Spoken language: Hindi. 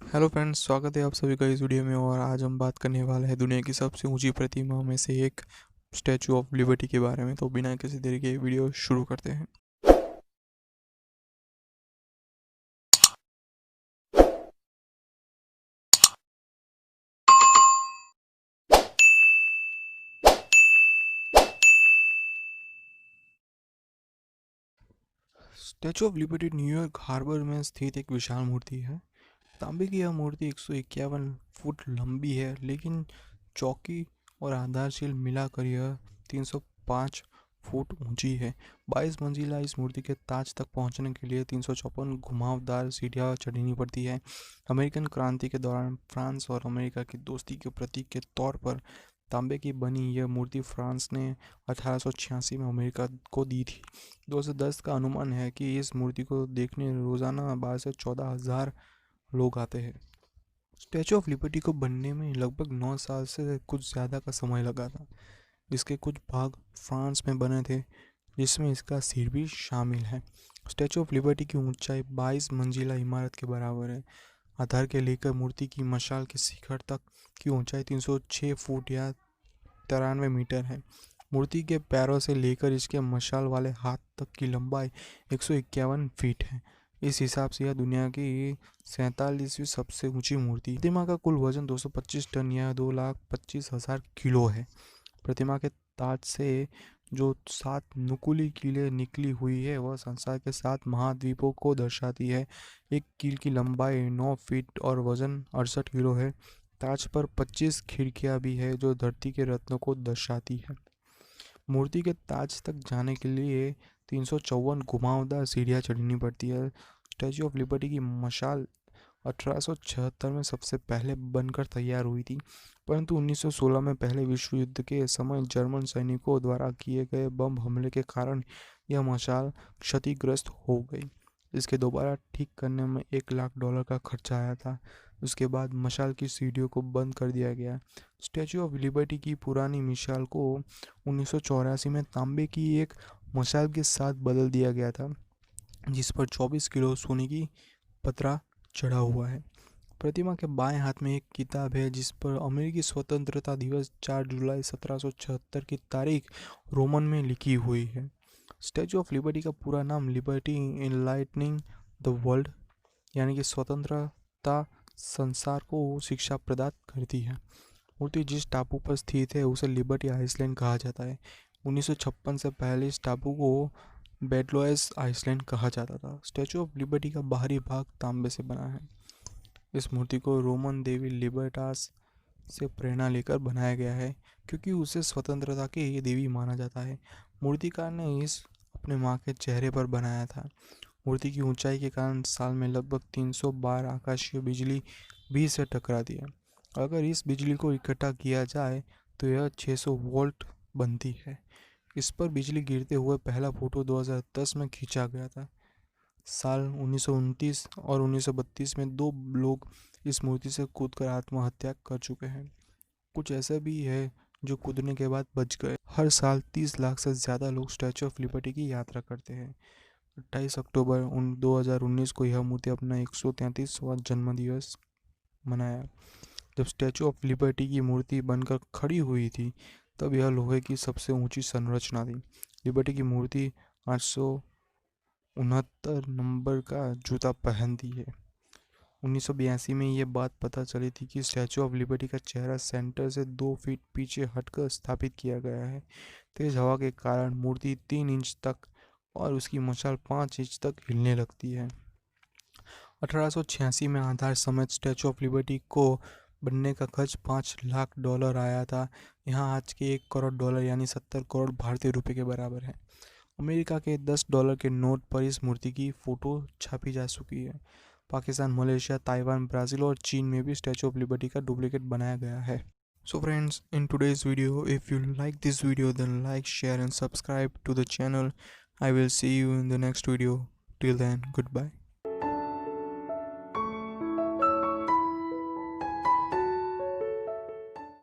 हेलो फ्रेंड्स, स्वागत है आप सभी का इस वीडियो में। और आज हम बात करने वाले हैं दुनिया की सबसे ऊंची प्रतिमा में से एक स्टैचू ऑफ लिबर्टी के बारे में। तो बिना किसी देरी के वीडियो शुरू करते हैं। Statue of Liberty New York Harbour में स्थित एक विशाल मूर्ति है। तांबे की यह मूर्ति 151 फुट लंबी है, लेकिन चौकी और आधारशिल मिलाकर यह 305 फुट ऊंची है। 22 मंजिला इस मूर्ति के ताज तक पहुंचने के लिए 354 घुमावदार सीढ़ियां चढ़नी पड़ती है। अमेरिकन क्रांति के दौरान फ्रांस और अमेरिका की दोस्ती के प्रतीक के तौर पर तांबे की बनी यह मूर्ति फ्रांस ने 1886 में अमेरिका को दी थी। 2010 का अनुमान है कि इस मूर्ति को देखने रोजाना 12 से 14 हज़ार लोग आते हैं। स्टैचू ऑफ लिबर्टी को बनने में लगभग 9 साल से कुछ ज़्यादा का समय लगा था। इसके कुछ भाग फ्रांस में बने थे, जिसमें इसका सिर भी शामिल है। स्टैचू ऑफ लिबर्टी की ऊंचाई 22 मंजिला इमारत के बराबर है। आधार के लेकर मूर्ति की मशाल के शिखर तक की ऊंचाई 306 फुट या 93 मीटर है। मूर्ति के पैरों से लेकर इसके मशाल वाले हाथ तक की लंबाई 151 फीट है। इस हिसाब से यह दुनिया की 47वीं सबसे ऊंची मूर्ति। प्रतिमा का कुल वजन 225 टन या 2,25,000 किलो है। प्रतिमा के ताज से जो 7 नुकीली कीलें निकली हुई है, वह संसार के 7 महाद्वीपों को दर्शाती है। एक कील की लंबाई 9 फीट और वजन 68 किलो है। ताज पर 25 खिड़कियां भी है, जो धरती के रत्नों को दर्शाती है। मूर्ति के ताज तक जाने के लिए 354 घुमावदार सीढ़ियां चढ़नी पड़ती है। स्टैचू ऑफ लिबर्टी की मशाल 1876 में सबसे पहले बनकर तैयार हुई थी, परंतु 1916 में पहले विश्व युद्ध के समय जर्मन सैनिकों द्वारा किए गए बम हमले के कारण यह मशाल क्षतिग्रस्त हो गई। इसके दोबारा ठीक करने में $1 लाख का खर्चा आया था। उसके बाद मशाल की सीढ़ियों को बंद कर दिया गया। स्टैचू ऑफ लिबर्टी की पुरानी मिसाल को 1984 में तांबे की एक मशाल के साथ बदल दिया गया था, जिस पर 24 किलो सोने की पतरा चढ़ा हुआ है। प्रतिमा के बाएं हाथ में एक किताब है, जिस पर अमेरिकी स्वतंत्रता दिवस 4 जुलाई 1776 की तारीख रोमन में लिखी हुई है। स्टैचू ऑफ लिबर्टी का पूरा नाम लिबर्टी इनलाइटनिंग द वर्ल्ड, यानी कि स्वतंत्रता संसार को शिक्षा प्रदान करती है। मूर्ति जिस टापू पर स्थित है उसे लिबर्टी आइसलैंड कहा जाता है। 1956 से पहले इस टापू को बेडलोएस आइसलैंड कहा जाता था। स्टैचू ऑफ लिबर्टी का बाहरी भाग तांबे से बना है। इस मूर्ति को रोमन देवी लिबर्टास से प्रेरणा लेकर बनाया गया है, क्योंकि उसे स्वतंत्रता की देवी माना जाता है। मूर्तिकार ने इस अपने माँ के चेहरे पर बनाया था। मूर्ति की ऊंचाई के कारण साल में लगभग 300 बार आकाशीय बिजली भी से टकराती है। अगर इस बिजली को इकट्ठा किया जाए तो यह 600 वोल्ट बनती है। इस पर बिजली गिरते हुए पहला फोटो 2010 में खींचा गया था। साल 1929 और 1932 में 2 लोग इस मूर्ति से कूदकर आत्महत्या कर चुके हैं। कुछ ऐसे भी है जो कूदने के बाद बच गए। हर साल 30 लाख से ज़्यादा लोग स्टैचू ऑफ लिबर्टी की यात्रा करते हैं। 28 अक्टूबर 2019 को यह मूर्ति अपना 133वां जन्मदिवस मनाया। जब स्टैचू ऑफ लिबर्टी की मूर्ति बनकर खड़ी हुई थी, तब यह लोहे की सबसे ऊंची संरचना थी। लिबर्टी की मूर्ति 869 नंबर का जूता पहनती है। 1982 में ये बात पता चली थी कि स्टैचू ऑफ लिबर्टी का चेहरा सेंटर से 2 फीट पीछे हटकर स्थापित किया गया है। तेज हवा के कारण मूर्ति 3 इंच तक और उसकी मशाल 5 इंच तक हिलने लगती है। 1886 में आधार समेत स्टैचू ऑफ लिबर्टी को बनने का खर्च $5 लाख आया था। यहाँ आज के $1 करोड़ यानी 70 करोड़ भारतीय रुपये के बराबर है। अमेरिका के $10 के नोट पर इस मूर्ति की फ़ोटो छापी जा चुकी है। पाकिस्तान, मलेशिया, ताइवान, ब्राज़ील और चीन में भी स्टैचू ऑफ लिबर्टी का डुप्लीकेट बनाया गया है। So friends, in today's video, if you like this video, then like, share and subscribe to the channel. I will see you in the next video. Till then, goodbye.